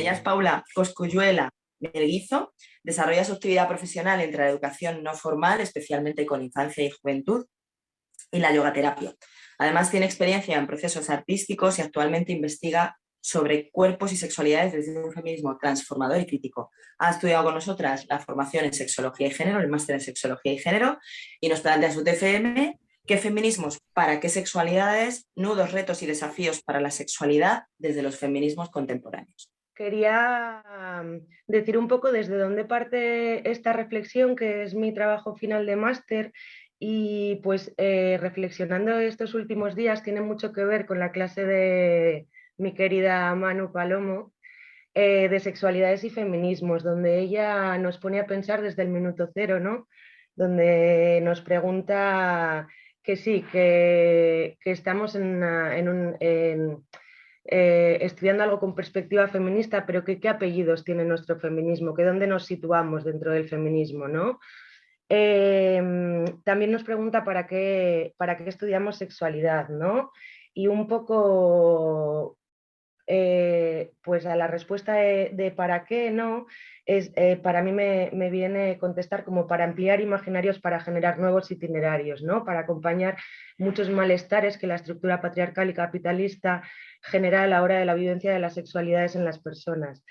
Ella es Paula Cosculluela Melguizo, desarrolla su actividad profesional entre la educación no formal, especialmente con infancia y juventud, y la yogaterapia. Además, tiene experiencia en procesos artísticos y actualmente investiga sobre cuerpos y sexualidades desde un feminismo transformador y crítico. Ha estudiado con nosotras la formación en sexología y género, el máster en sexología y género, y nos plantea su TFM, qué feminismos, para qué sexualidades, nudos, retos y desafíos para la sexualidad desde los feminismos contemporáneos. Quería decir un poco desde dónde parte esta reflexión, que es mi trabajo final de máster, y pues reflexionando estos últimos días tiene mucho que ver con la clase de mi querida Manu Palomo, de sexualidades y feminismos, donde ella nos pone a pensar desde el minuto cero, ¿no? Donde nos pregunta que sí, que estamos estudiando algo con perspectiva feminista, pero que qué apellidos tiene nuestro feminismo, que dónde nos situamos dentro del feminismo, ¿no? También nos pregunta para qué estudiamos sexualidad, ¿no? Y un poco, pues a la respuesta de para qué no, es, para mí me viene contestar como para ampliar imaginarios, para generar nuevos itinerarios, ¿no? Para acompañar muchos malestares que la estructura patriarcal y capitalista genera a la hora de la vivencia de las sexualidades en las personas.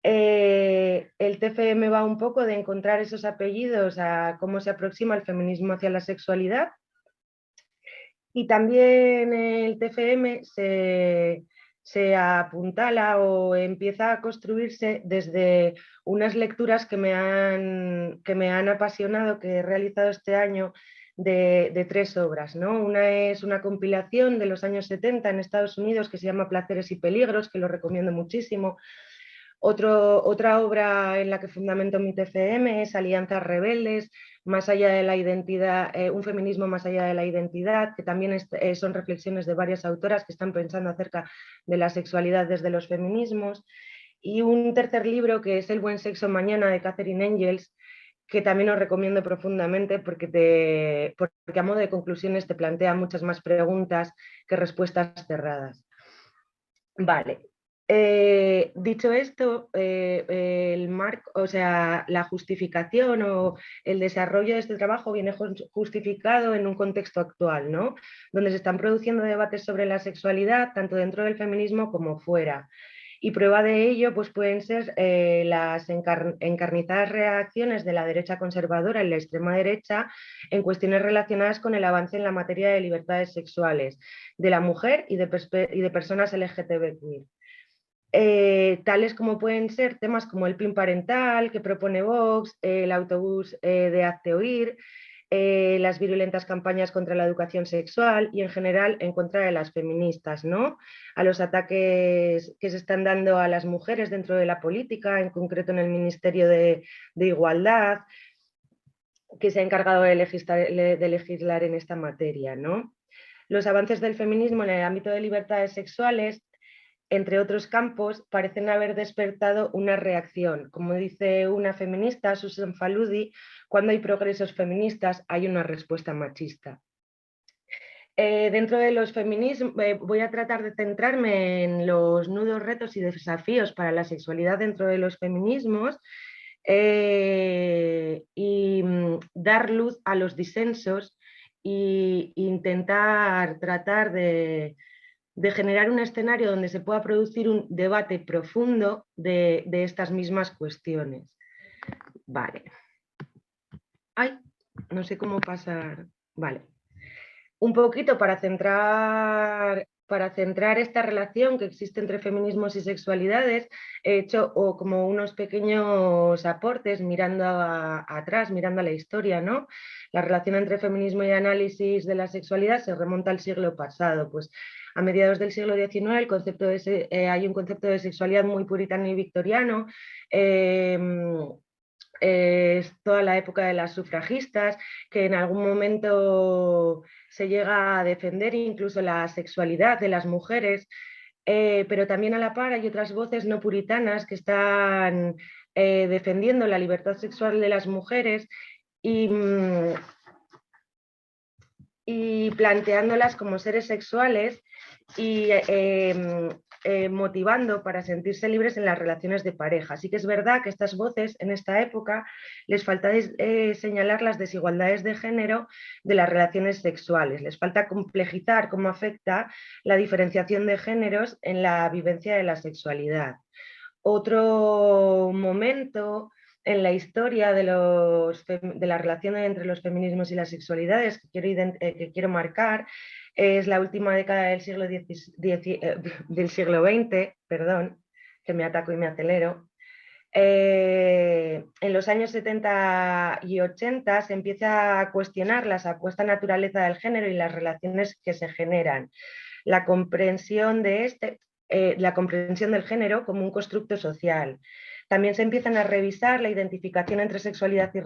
El TFM va un poco de encontrar esos apellidos a cómo se aproxima el feminismo hacia la sexualidad, y también el TFM se apuntala o empieza a construirse desde unas lecturas que me han apasionado, que he realizado este año, de tres obras, ¿no? Una es una compilación de los años 70 en Estados Unidos que se llama Placeres y Peligros, que lo recomiendo muchísimo. Otra obra en la que fundamento mi TFM es Alianzas Rebeldes, más allá de la identidad, un feminismo más allá de la identidad, que también son reflexiones de varias autoras que están pensando acerca de la sexualidad desde los feminismos. Y un tercer libro que es El buen sexo mañana, de Catherine Engels, que también os recomiendo profundamente porque a modo de conclusiones te plantea muchas más preguntas que respuestas cerradas. Vale. Dicho esto, el marco, o sea, la justificación o el desarrollo de este trabajo viene justificado en un contexto actual, ¿no? Donde se están produciendo debates sobre la sexualidad, tanto dentro del feminismo como fuera. Y prueba de ello pues, pueden ser las encarnizadas reacciones de la derecha conservadora y la extrema derecha en cuestiones relacionadas con el avance en la materia de libertades sexuales de la mujer y de personas LGTBQ. Tales como pueden ser temas como el PIN parental que propone Vox, el autobús de Hazte Oír, las virulentas campañas contra la educación sexual y en general en contra de las feministas, ¿no? A los ataques que se están dando a las mujeres dentro de la política, en concreto en el Ministerio de Igualdad, que se ha encargado de legislar en esta materia, ¿no? Los avances del feminismo en el ámbito de libertades sexuales, entre otros campos, parecen haber despertado una reacción. Como dice una feminista, Susan Faludi, cuando hay progresos feministas hay una respuesta machista. Dentro de los feminismos, voy a tratar de centrarme en los nudos, retos y desafíos para la sexualidad dentro de los feminismos, y dar luz a los disensos e intentar tratar de generar un escenario donde se pueda producir un debate profundo de estas mismas cuestiones. Vale. Ay, no sé cómo pasar. Vale. Un poquito para centrar esta relación que existe entre feminismos y sexualidades, he hecho como unos pequeños aportes mirando atrás, mirando a la historia, ¿no? La relación entre feminismo y análisis de la sexualidad se remonta al siglo pasado, pues a mediados del siglo XIX hay un concepto de sexualidad muy puritano y victoriano. Es toda la época de las sufragistas, que en algún momento se llega a defender incluso la sexualidad de las mujeres, pero también a la par hay otras voces no puritanas que están defendiendo la libertad sexual de las mujeres y planteándolas como seres sexuales y motivando para sentirse libres en las relaciones de pareja. Sí que es verdad que estas voces en esta época les falta señalar las desigualdades de género de las relaciones sexuales, les falta complejizar cómo afecta la diferenciación de géneros en la vivencia de la sexualidad. Otro momento en la historia de las relaciones entre los feminismos y las sexualidades que quiero marcar es la última década del siglo XX, perdón, que me ataco y me acelero. En los años 70 y 80 se empieza a cuestionar la supuesta naturaleza del género y las relaciones que se generan. La comprensión del género como un constructo social. También se empiezan a revisar la identificación entre sexualidad y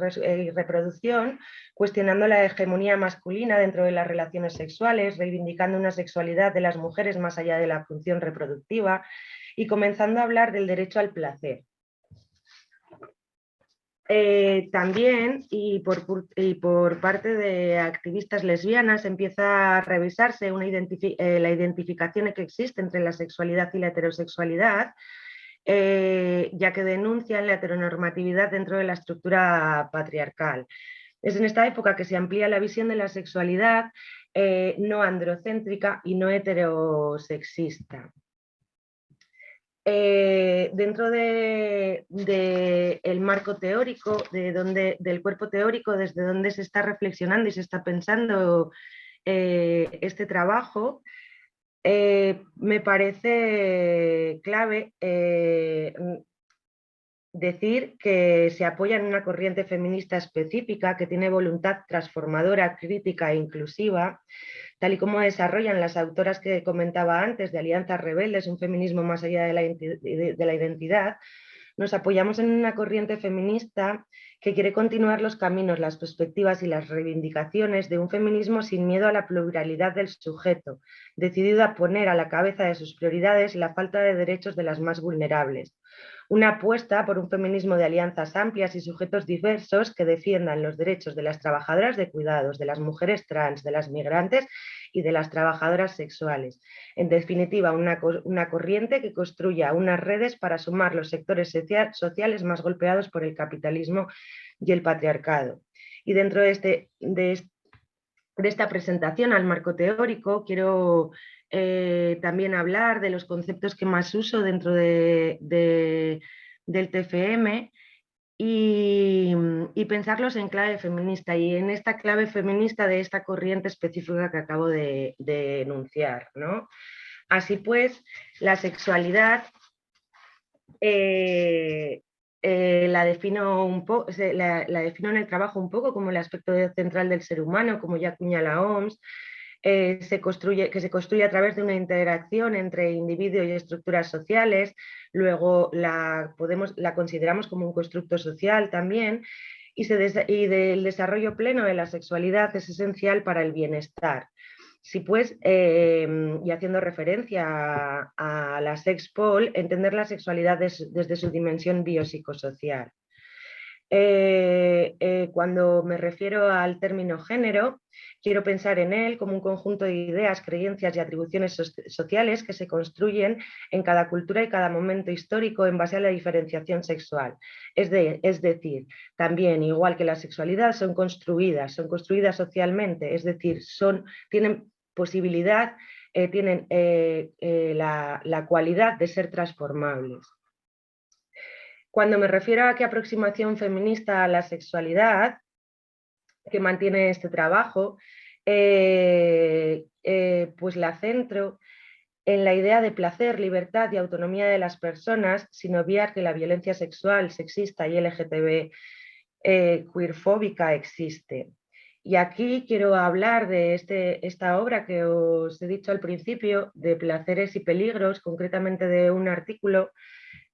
reproducción, cuestionando la hegemonía masculina dentro de las relaciones sexuales, reivindicando una sexualidad de las mujeres más allá de la función reproductiva y comenzando a hablar del derecho al placer. También, y por parte de activistas lesbianas, empieza a revisarse la identificación que existe entre la sexualidad y la heterosexualidad, ya que denuncian la heteronormatividad dentro de la estructura patriarcal. Es en esta época que se amplía la visión de la sexualidad no androcéntrica y no heterosexista. Dentro del marco teórico, del cuerpo teórico, desde donde se está reflexionando y se está pensando este trabajo, me parece clave decir que se apoya en una corriente feminista específica que tiene voluntad transformadora, crítica e inclusiva, tal y como desarrollan las autoras que comentaba antes de Alianzas Rebeldes, un feminismo más allá de la identidad. Nos apoyamos en una corriente feminista que quiere continuar los caminos, las perspectivas y las reivindicaciones de un feminismo sin miedo a la pluralidad del sujeto, decidido a poner a la cabeza de sus prioridades la falta de derechos de las más vulnerables. Una apuesta por un feminismo de alianzas amplias y sujetos diversos que defiendan los derechos de las trabajadoras de cuidados, de las mujeres trans, de las migrantes y de las trabajadoras sexuales. En definitiva, una corriente que construya unas redes para sumar los sectores sociales más golpeados por el capitalismo y el patriarcado. Y dentro de esta presentación al marco teórico quiero también hablar de los conceptos que más uso dentro del TFM y pensarlos en clave feminista y en esta clave feminista de esta corriente específica que acabo de enunciar, ¿no? Así pues, la sexualidad la defino en el trabajo un poco como el aspecto central del ser humano, como ya acuña la OMS, que se construye a través de una interacción entre individuo y estructuras sociales. Luego la consideramos como un constructo social también, y del desarrollo pleno de la sexualidad es esencial para el bienestar. Sí, pues, y haciendo referencia a la sexpol, entender la sexualidad desde su dimensión biopsicosocial. Cuando me refiero al término género, quiero pensar en él como un conjunto de ideas, creencias y atribuciones sociales que se construyen en cada cultura y cada momento histórico en base a la diferenciación sexual. Es decir, también, igual que la sexualidad, son construidas socialmente, es decir, tienen posibilidad, tienen la cualidad de ser transformables. Cuando me refiero a qué aproximación feminista a la sexualidad que mantiene este trabajo, pues la centro en la idea de placer, libertad y autonomía de las personas, sin obviar que la violencia sexual, sexista y LGTB queerfóbica existe. Y aquí quiero hablar de esta obra que os he dicho al principio, de Placeres y Peligros, concretamente de un artículo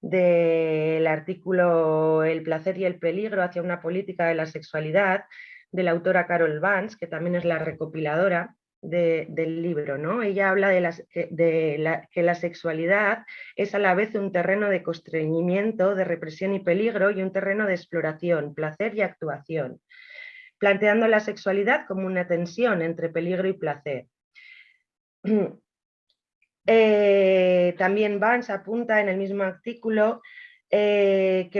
del artículo El placer y el peligro hacia una política de la sexualidad, de la autora Carol Vance, que también es la recopiladora del libro, ¿no? Ella habla que la sexualidad es a la vez un terreno de constreñimiento, de represión y peligro, y un terreno de exploración, placer y actuación, planteando la sexualidad como una tensión entre peligro y placer. También Vance apunta en el mismo artículo que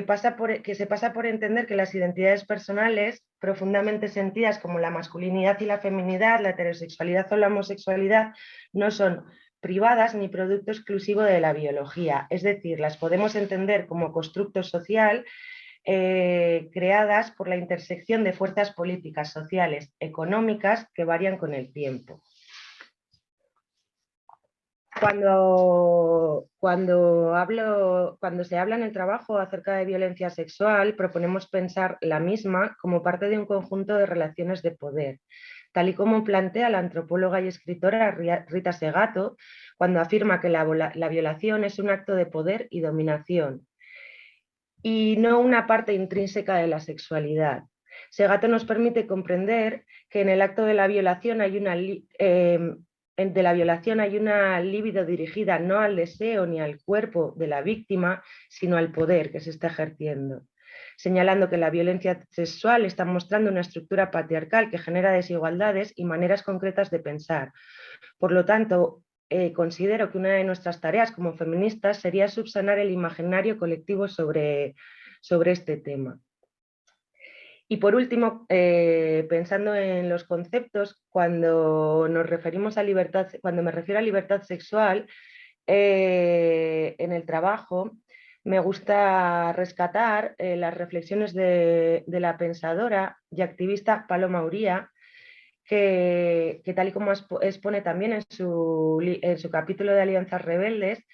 se pasa por entender que las identidades personales profundamente sentidas como la masculinidad y la feminidad, la heterosexualidad o la homosexualidad, no son privadas ni producto exclusivo de la biología. Es decir, las podemos entender como constructo social creadas por la intersección de fuerzas políticas, sociales, económicas que varían con el tiempo. Cuando se habla en el trabajo acerca de violencia sexual, proponemos pensar la misma como parte de un conjunto de relaciones de poder, tal y como plantea la antropóloga y escritora Rita Segato, cuando afirma que la violación es un acto de poder y dominación, y no una parte intrínseca de la sexualidad. Segato nos permite comprender que en el acto de la violación hay una libido dirigida no al deseo ni al cuerpo de la víctima, sino al poder que se está ejerciendo, señalando que la violencia sexual está mostrando una estructura patriarcal que genera desigualdades y maneras concretas de pensar. Por lo tanto, considero que una de nuestras tareas como feministas sería subsanar el imaginario colectivo sobre este tema. Y por último, pensando en los conceptos, cuando me refiero a libertad sexual en el trabajo, me gusta rescatar las reflexiones de la pensadora y activista Paloma Uría, que tal y como expone también en su capítulo de Alianzas Rebeldes,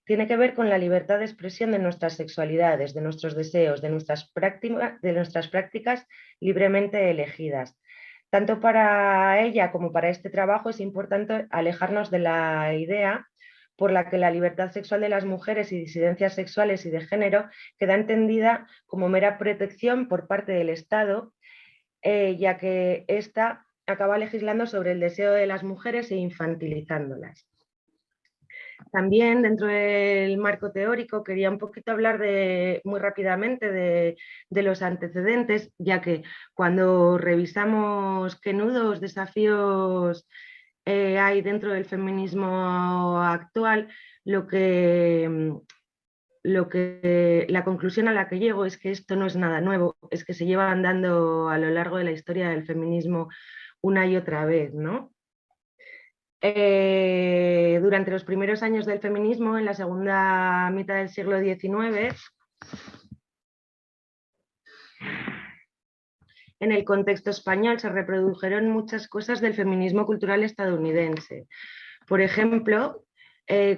tiene que ver con la libertad de expresión de nuestras sexualidades, de nuestros deseos, de nuestras prácticas libremente elegidas. Tanto para ella como para este trabajo es importante alejarnos de la idea por la que la libertad sexual de las mujeres y disidencias sexuales y de género queda entendida como mera protección por parte del Estado, ya que ésta acaba legislando sobre el deseo de las mujeres e infantilizándolas. También dentro del marco teórico quería un poquito hablar muy rápidamente de los antecedentes, ya que cuando revisamos qué nudos, desafíos hay dentro del feminismo actual, la conclusión a la que llego es que esto no es nada nuevo, es que se llevan dando a lo largo de la historia del feminismo una y otra vez, ¿no? Durante los primeros años del feminismo, en la segunda mitad del siglo XIX, en el contexto español se reprodujeron muchas cosas del feminismo cultural estadounidense. Por ejemplo,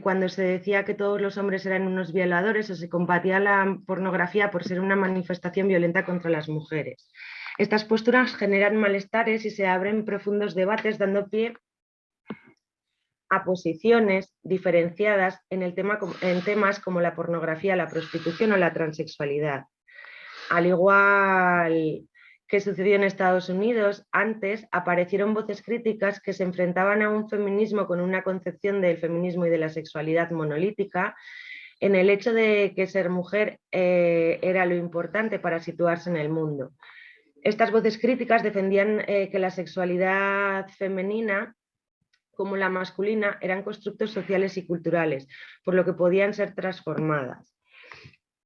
cuando se decía que todos los hombres eran unos violadores o se combatía la pornografía por ser una manifestación violenta contra las mujeres. Estas posturas generan malestares y se abren profundos debates dando pie a posiciones diferenciadas en temas como la pornografía, la prostitución o la transexualidad. Al igual que sucedió en Estados Unidos, antes aparecieron voces críticas que se enfrentaban a un feminismo con una concepción del feminismo y de la sexualidad monolítica, en el hecho de que ser mujer era lo importante para situarse en el mundo. Estas voces críticas defendían que la sexualidad femenina como la masculina eran constructos sociales y culturales, por lo que podían ser transformadas.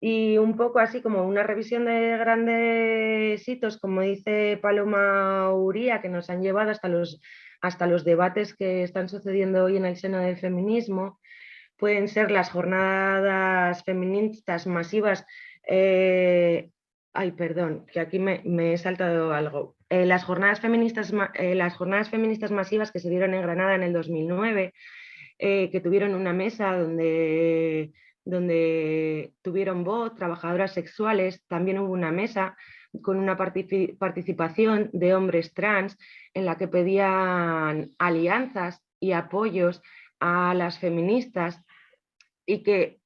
Y un poco así como una revisión de grandes hitos, como dice Paloma Uría, que nos han llevado hasta los debates que están sucediendo hoy en el seno del feminismo, pueden ser las jornadas feministas masivas. Ay, perdón, que aquí me he saltado algo. Las jornadas feministas masivas que se dieron en Granada en el 2009, que tuvieron una mesa donde tuvieron voz trabajadoras sexuales, también hubo una mesa con una participación de hombres trans en la que pedían alianzas y apoyos a las feministas y que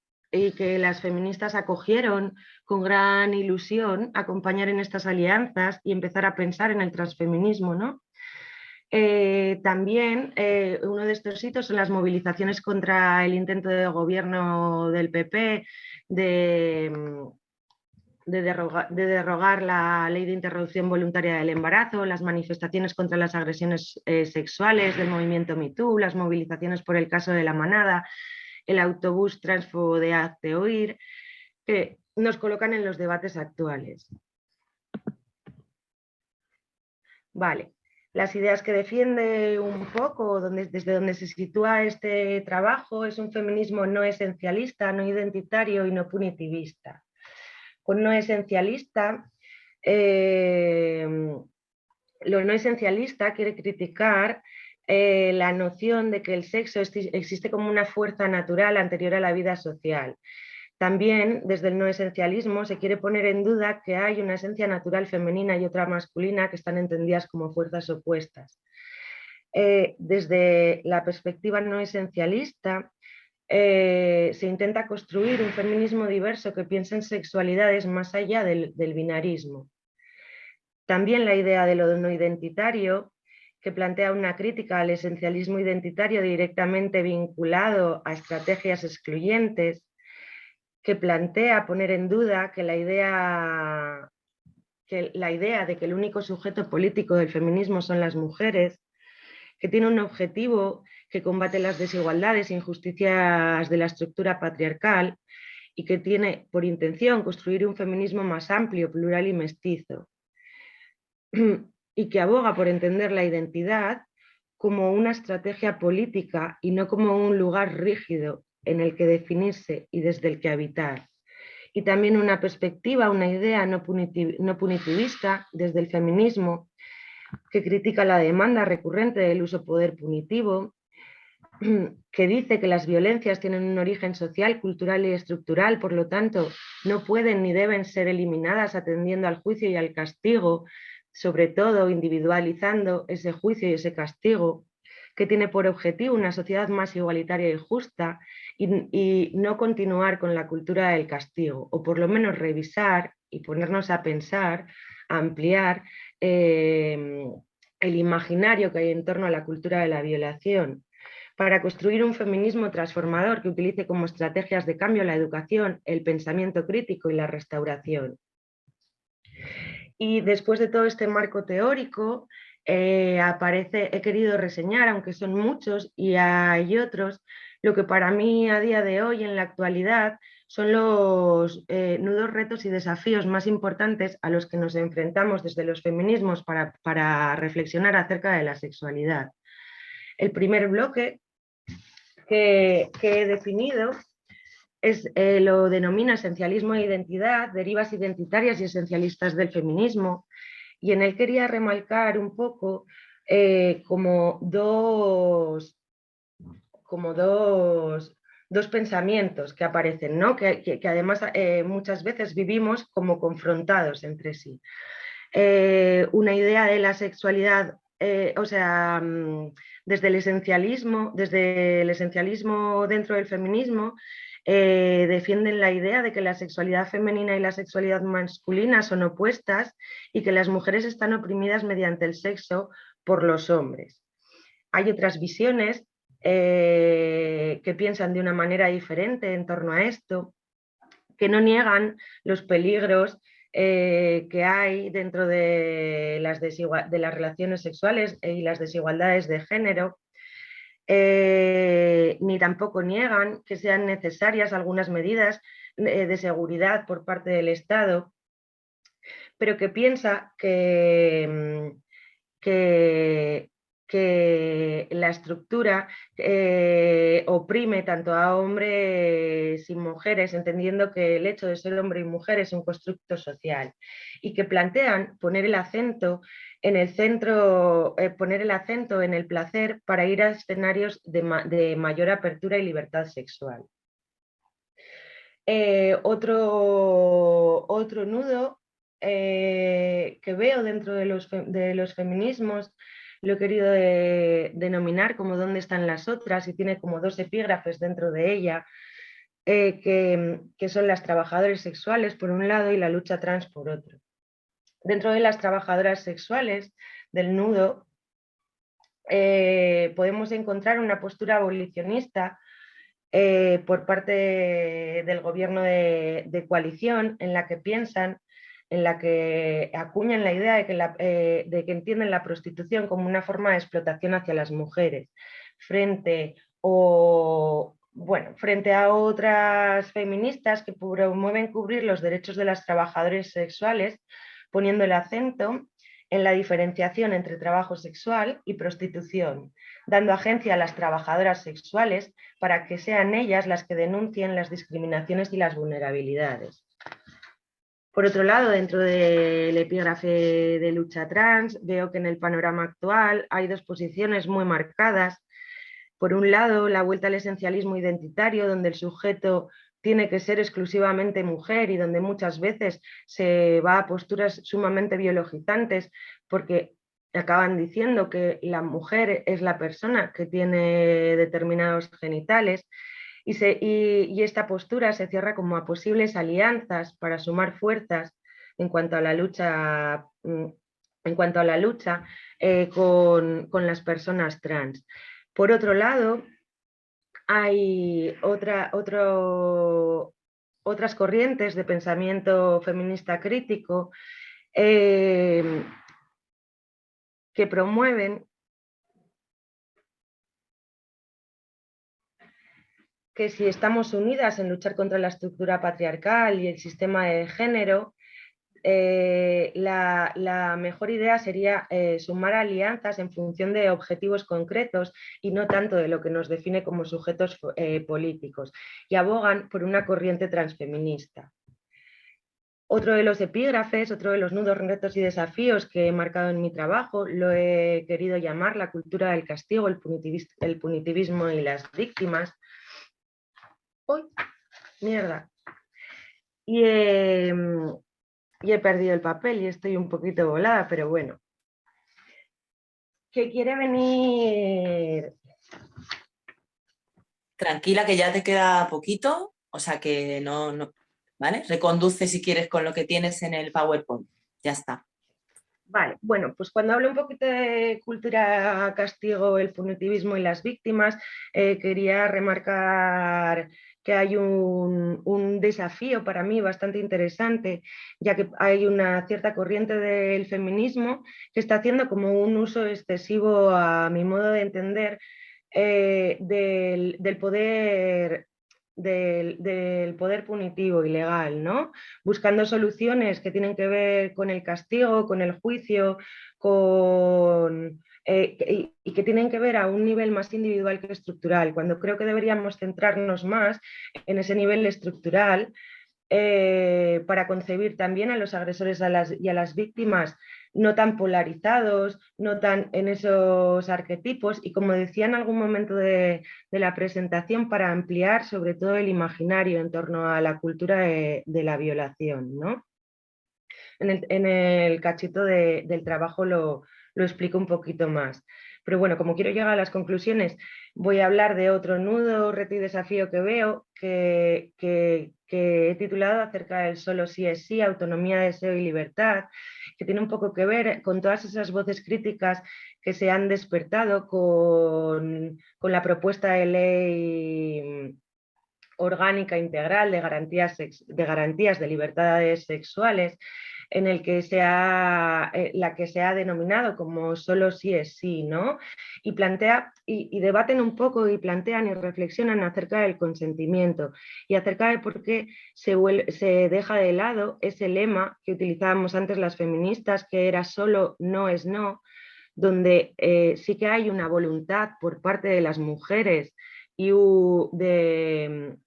las feministas acogieron con gran ilusión acompañar en estas alianzas y empezar a pensar en el transfeminismo, ¿no? También uno de estos hitos son las movilizaciones contra el intento de gobierno del PP de derogar la ley de interrupción voluntaria del embarazo, las manifestaciones contra las agresiones sexuales del movimiento MeToo, las movilizaciones por el caso de La Manada, el autobús transfobo de Hazte Oír, que nos colocan en los debates actuales. Vale, las ideas que defiende un poco, desde donde se sitúa este trabajo, es un feminismo no esencialista, no identitario y no punitivista. Con no esencialista, lo no esencialista quiere criticar la noción de que el sexo existe como una fuerza natural anterior a la vida social. También, desde el no esencialismo, se quiere poner en duda que hay una esencia natural femenina y otra masculina que están entendidas como fuerzas opuestas. Desde la perspectiva no esencialista, se intenta construir un feminismo diverso que piense en sexualidades más allá del binarismo. También la idea de lo no identitario, que plantea una crítica al esencialismo identitario directamente vinculado a estrategias excluyentes, que plantea poner en duda que la idea de que el único sujeto político del feminismo son las mujeres, que tiene un objetivo que combate las desigualdades e injusticias de la estructura patriarcal y que tiene por intención construir un feminismo más amplio, plural y mestizo, y que aboga por entender la identidad como una estrategia política y no como un lugar rígido en el que definirse y desde el que habitar. Y también una perspectiva, una idea no punitivista desde el feminismo, que critica la demanda recurrente del uso poder punitivo, que dice que las violencias tienen un origen social, cultural y estructural, por lo tanto, no pueden ni deben ser eliminadas atendiendo al juicio y al castigo, sobre todo individualizando ese juicio y ese castigo, que tiene por objetivo una sociedad más igualitaria y justa y no continuar con la cultura del castigo, o por lo menos revisar y ponernos a pensar, a ampliar el imaginario que hay en torno a la cultura de la violación, para construir un feminismo transformador que utilice como estrategias de cambio la educación, el pensamiento crítico y la restauración. Y después de todo este marco teórico, he querido reseñar, aunque son muchos y hay otros, lo que para mí a día de hoy, en la actualidad, son los nudos, retos y desafíos más importantes a los que nos enfrentamos desde los feminismos para reflexionar acerca de la sexualidad. El primer bloque que he definido lo denomina esencialismo e identidad, derivas identitarias y esencialistas del feminismo, y en él quería remarcar un poco como dos pensamientos que aparecen, ¿no? que además muchas veces vivimos como confrontados entre sí. Una idea de la sexualidad, desde el esencialismo dentro del feminismo, defienden la idea de que la sexualidad femenina y la sexualidad masculina son opuestas y que las mujeres están oprimidas mediante el sexo por los hombres. Hay otras visiones que piensan de una manera diferente en torno a esto, que no niegan los peligros que hay dentro de las relaciones sexuales y las desigualdades de género, ni tampoco niegan que sean necesarias algunas medidas de seguridad por parte del Estado, pero que piensa que la estructura oprime tanto a hombres y mujeres, entendiendo que el hecho de ser hombre y mujer es un constructo social, y que plantean poner el acento en el centro, poner el acento en el placer para ir a escenarios de mayor apertura y libertad sexual. Otro nudo que veo dentro de los feminismos, lo he querido denominar como ¿dónde están las otras? Y tiene como dos epígrafes dentro de ella, que son las trabajadoras sexuales por un lado y la lucha trans por otro. Dentro de las trabajadoras sexuales del nudo podemos encontrar una postura abolicionista por parte del gobierno de coalición, en la que piensan, en la que acuñan la idea de que entienden la prostitución como una forma de explotación hacia las mujeres, frente a otras feministas que promueven cubrir los derechos de las trabajadoras sexuales, poniendo el acento en la diferenciación entre trabajo sexual y prostitución, dando agencia a las trabajadoras sexuales para que sean ellas las que denuncien las discriminaciones y las vulnerabilidades. Por otro lado, dentro del epígrafe de lucha trans, veo que en el panorama actual hay dos posiciones muy marcadas. Por un lado, la vuelta al esencialismo identitario, donde el sujeto tiene que ser exclusivamente mujer y donde muchas veces se va a posturas sumamente biologizantes porque acaban diciendo que la mujer es la persona que tiene determinados genitales y esta postura se cierra como a posibles alianzas para sumar fuerzas en cuanto a la lucha, con las personas trans. Por otro lado, hay otras corrientes de pensamiento feminista crítico que promueven que si estamos unidas en luchar contra la estructura patriarcal y el sistema de género, la mejor idea sería sumar alianzas en función de objetivos concretos y no tanto de lo que nos define como sujetos políticos, y abogan por una corriente transfeminista. Otro de los epígrafes, otro de los nudos, retos y desafíos que he marcado en mi trabajo, lo he querido llamar la cultura del castigo, el punitivismo y las víctimas. ¡Uy! ¡Mierda! Y he perdido el papel y estoy un poquito volada, pero bueno. ¿Qué quiere venir? Tranquila, que ya te queda poquito, o sea que no, ¿vale? Reconduce si quieres con lo que tienes en el PowerPoint, ya está. Vale, bueno, pues cuando hablo un poquito de cultura, castigo, el punitivismo y las víctimas, quería remarcar que hay un desafío para mí bastante interesante, ya que hay una cierta corriente del feminismo que está haciendo como un uso excesivo, a mi modo de entender, del poder. Del poder punitivo y legal, ¿no? Buscando soluciones que tienen que ver con el castigo, con el juicio, y que tienen que ver a un nivel más individual que estructural, cuando creo que deberíamos centrarnos más en ese nivel estructural, para concebir también a los agresores y a las víctimas no tan polarizados, no tan en esos arquetipos, y como decía en algún momento de la presentación, para ampliar sobre todo el imaginario en torno a la cultura de la violación, ¿no? En el cachito del trabajo lo explico un poquito más. Pero bueno, como quiero llegar a las conclusiones, voy a hablar de otro nudo, reto y desafío que veo, que he titulado acerca del solo sí es sí, autonomía, deseo y libertad, que tiene un poco que ver con todas esas voces críticas que se han despertado con la propuesta de ley orgánica integral de garantías de libertades sexuales, en el que la que se ha denominado como solo sí es sí, ¿no? Y plantea, y debaten un poco y plantean y reflexionan acerca del consentimiento y acerca de por qué se deja de lado ese lema que utilizábamos antes las feministas, que era solo no es no, donde sí que hay una voluntad por parte de las mujeres y de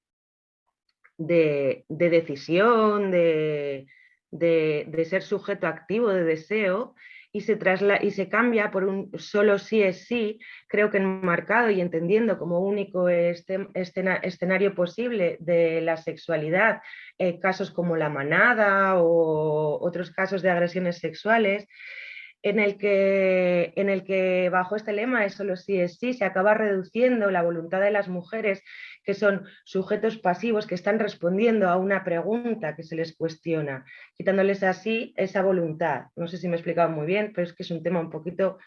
decisión, de ser sujeto activo, de deseo, y se cambia por un solo sí es sí, creo que enmarcado y entendiendo como único escenario posible de la sexualidad, casos como la manada o otros casos de agresiones sexuales, en el que bajo este lema de solo sí es sí se acaba reduciendo la voluntad de las mujeres, que son sujetos pasivos que están respondiendo a una pregunta que se les cuestiona, quitándoles así esa voluntad. No sé si me he explicado muy bien, pero es que es un tema un poquito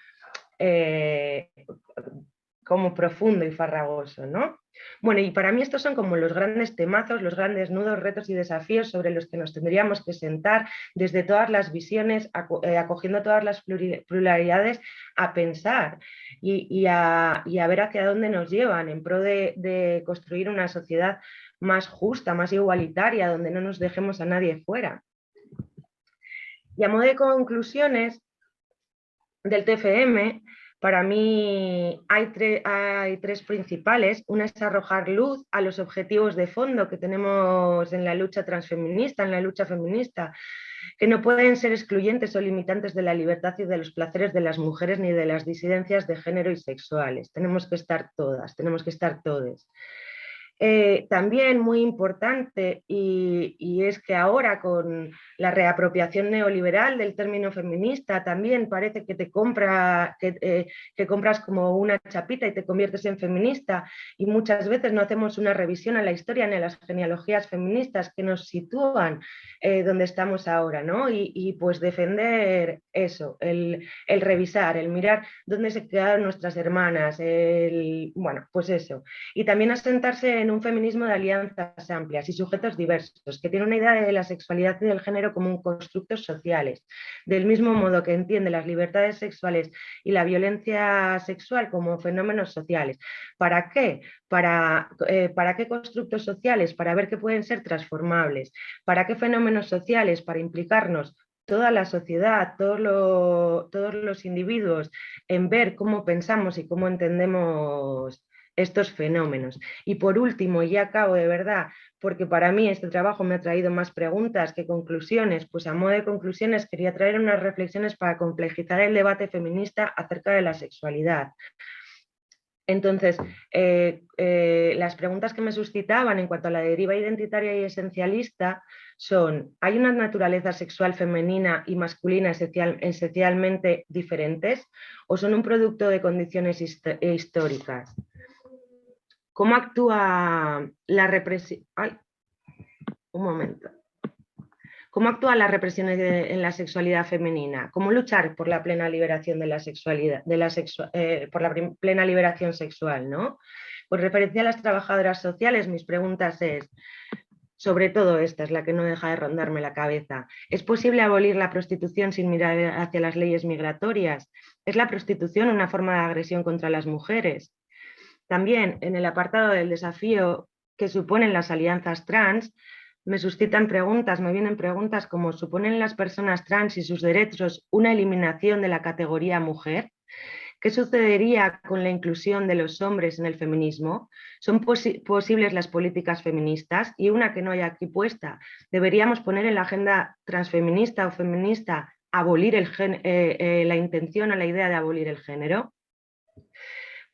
como profundo y farragoso, ¿no? Bueno, y para mí estos son como los grandes temazos, los grandes nudos, retos y desafíos sobre los que nos tendríamos que sentar desde todas las visiones, acogiendo todas las pluralidades, a pensar y a ver hacia dónde nos llevan en pro de construir una sociedad más justa, más igualitaria, donde no nos dejemos a nadie fuera. Y a modo de conclusiones del TFM, para mí hay tres principales. Una es arrojar luz a los objetivos de fondo que tenemos en la lucha transfeminista, en la lucha feminista, que no pueden ser excluyentes o limitantes de la libertad y de los placeres de las mujeres ni de las disidencias de género y sexuales. Tenemos que estar todas, tenemos que estar todes. También muy importante, y es que ahora con la reapropiación neoliberal del término feminista también parece que que compras como una chapita y te conviertes en feminista, y muchas veces no hacemos una revisión a la historia ni a las genealogías feministas que nos sitúan donde estamos ahora, ¿no? Y pues defender eso, el revisar, el mirar dónde se quedaron nuestras hermanas, bueno, pues eso. Y también asentarse en un feminismo de alianzas amplias y sujetos diversos, que tiene una idea de la sexualidad y del género como un constructos sociales, del mismo modo que entiende las libertades sexuales y la violencia sexual como fenómenos sociales. ¿Para qué? ¿Para qué constructos sociales? Para ver que pueden ser transformables. ¿Para qué fenómenos sociales? Para implicarnos toda la sociedad, todos los individuos en ver cómo pensamos y cómo entendemos estos fenómenos. Y por último, y ya acabo de verdad, porque para mí este trabajo me ha traído más preguntas que conclusiones, pues a modo de conclusiones quería traer unas reflexiones para complejizar el debate feminista acerca de la sexualidad. Entonces, las preguntas que me suscitaban en cuanto a la deriva identitaria y esencialista son: ¿hay una naturaleza sexual femenina y masculina esencialmente diferentes o son un producto de condiciones históricas? ¿Cómo actúa la represión? Ay, un momento. ¿Cómo actúa la represión en la sexualidad femenina? ¿Cómo luchar por la plena liberación de la sexualidad, por la plena liberación sexual, ¿no? Con referencia a las trabajadoras sociales, mis preguntas es, sobre todo esta es la que no deja de rondarme la cabeza. ¿Es posible abolir la prostitución sin mirar hacia las leyes migratorias? ¿Es la prostitución una forma de agresión contra las mujeres? También en el apartado del desafío que suponen las alianzas trans, me vienen preguntas como: ¿suponen las personas trans y sus derechos una eliminación de la categoría mujer? ¿Qué sucedería con la inclusión de los hombres en el feminismo? ¿Son posibles las políticas feministas? Y una que no hay aquí puesta: ¿deberíamos poner en la agenda transfeminista o feminista abolir la intención o la idea de abolir el género?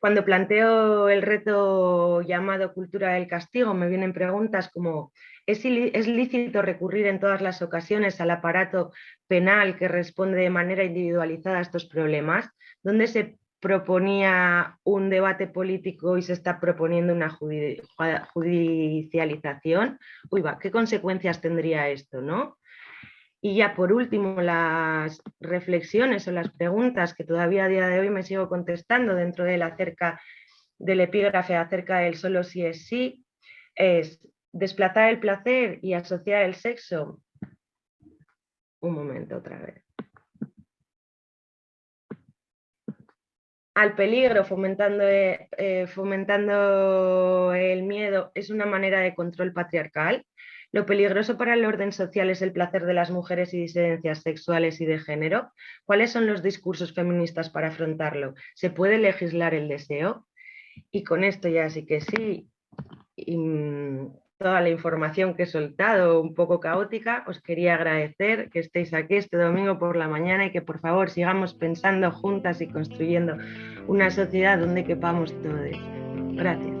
Cuando planteo el reto llamado cultura del castigo, me vienen preguntas como: ¿es lícito recurrir en todas las ocasiones al aparato penal que responde de manera individualizada a estos problemas? ¿Dónde se proponía un debate político y se está proponiendo una judicialización? Uy, va, ¿qué consecuencias tendría esto, no? Y ya por último, las reflexiones o las preguntas que todavía a día de hoy me sigo contestando dentro del epígrafe acerca del solo sí es sí, es: desplazar el placer y asociar el sexo. Un momento otra vez. Al peligro, fomentando el miedo, es una manera de control patriarcal. Lo peligroso para el orden social es el placer de las mujeres y disidencias sexuales y de género. ¿Cuáles son los discursos feministas para afrontarlo? ¿Se puede legislar el deseo? Y con esto ya sí que sí, toda la información que he soltado, un poco caótica, os quería agradecer que estéis aquí este domingo por la mañana y que por favor sigamos pensando juntas y construyendo una sociedad donde quepamos todos. Gracias.